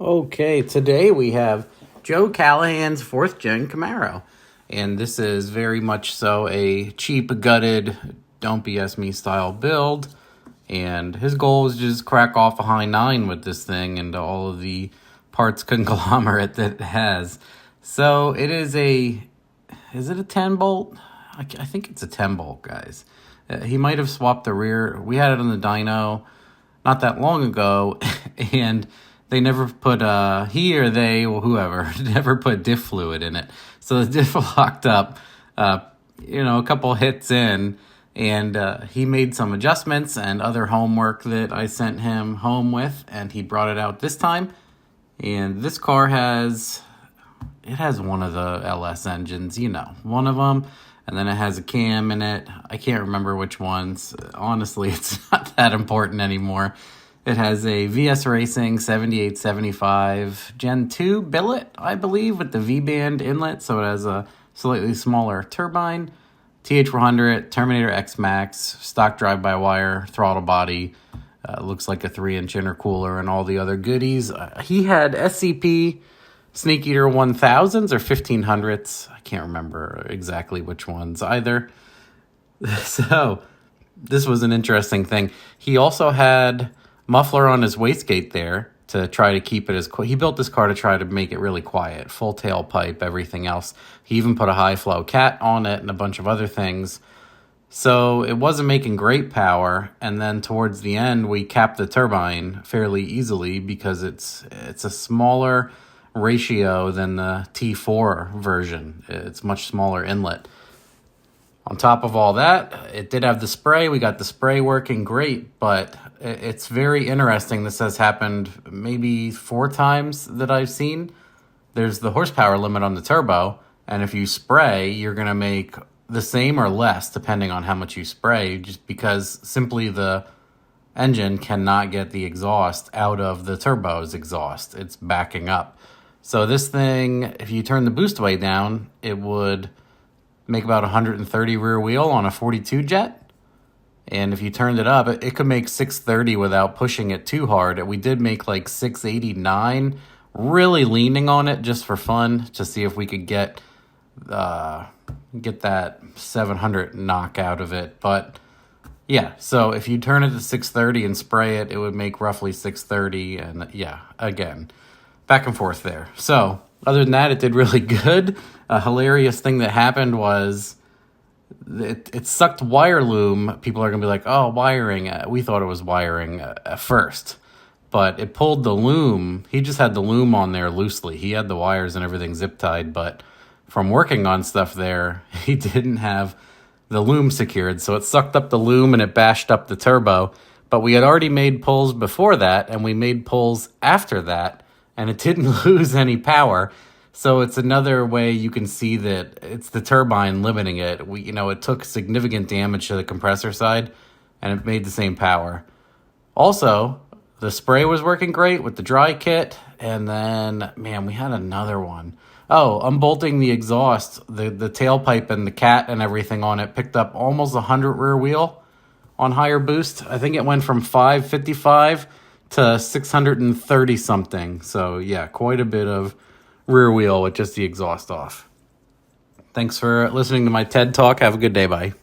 Okay, today we have Joe Callahan's 4th Gen Camaro. And this is very much so a cheap, gutted, don't BS me style build. And his goal was just crack off a high 9 with this thing and all of the parts conglomerate that it has. So it is is it a 10 bolt? I think it's a 10 bolt, guys. He might have swapped the rear. We had it on the dyno not that long ago, and they never put, he or they, or whoever, never put diff fluid in it. So the diff locked up, a couple hits in, and he made some adjustments and other homework that I sent him home with, and he brought it out this time. And this car has one of the LS engines, one of them, and then it has a cam in it. I can't remember which ones. Honestly, it's not that important anymore. It has a VS Racing 7875 Gen 2 billet, I believe, with the V-band inlet, so it has a slightly smaller turbine. TH400, Terminator X-Max, stock drive-by-wire, throttle body, looks like a 3-inch intercooler and all the other goodies. He had SCP Snake Eater 1000s or 1500s. I can't remember exactly which ones either. So this was an interesting thing. He also had muffler on his wastegate there to try to keep it as he built this car to try to make it really quiet, full tailpipe, everything else. He even put a high flow cat on it and a bunch of other things. So it wasn't making great power, and then towards the end we capped the turbine fairly easily because it's a smaller ratio than the T4 version. It's much smaller inlet. On top of all that, it did have the spray. We got the spray working great, but it's very interesting. This has happened maybe 4 times that I've seen. There's the horsepower limit on the turbo, and if you spray, you're going to make the same or less depending on how much you spray, just because simply the engine cannot get the exhaust out of the turbo's exhaust. It's backing up. So this thing, if you turn the boost way down, it would make about 130 rear wheel on a 42 jet. And if you turned it up, it could make 630 without pushing it too hard. We did make like 689, really leaning on it just for fun to see if we could get that 700 knock out of it. But yeah, so if you turn it to 630 and spray it, it would make roughly 630. And yeah, again, back and forth there. So other than that, it did really good. A hilarious thing that happened was it sucked wire loom. People are going to be like, oh, wiring. We thought it was wiring at first. But it pulled the loom. He just had the loom on there loosely. He had the wires and everything zip tied. But from working on stuff there, he didn't have the loom secured. So it sucked up the loom and it bashed up the turbo. But we had already made pulls before that, and we made pulls after that, and it didn't lose any power. So it's another way you can see that it's the turbine limiting it. It took significant damage to the compressor side, and it made the same power. Also, the spray was working great with the dry kit, and then, man, we had another one. Oh, unbolting the exhaust, the tailpipe and the cat and everything on it picked up almost 100 rear wheel on higher boost. I think it went from 555 to 630 something. So yeah, quite a bit of rear wheel with just the exhaust off. Thanks for listening to my TED Talk. Have a good day. Bye.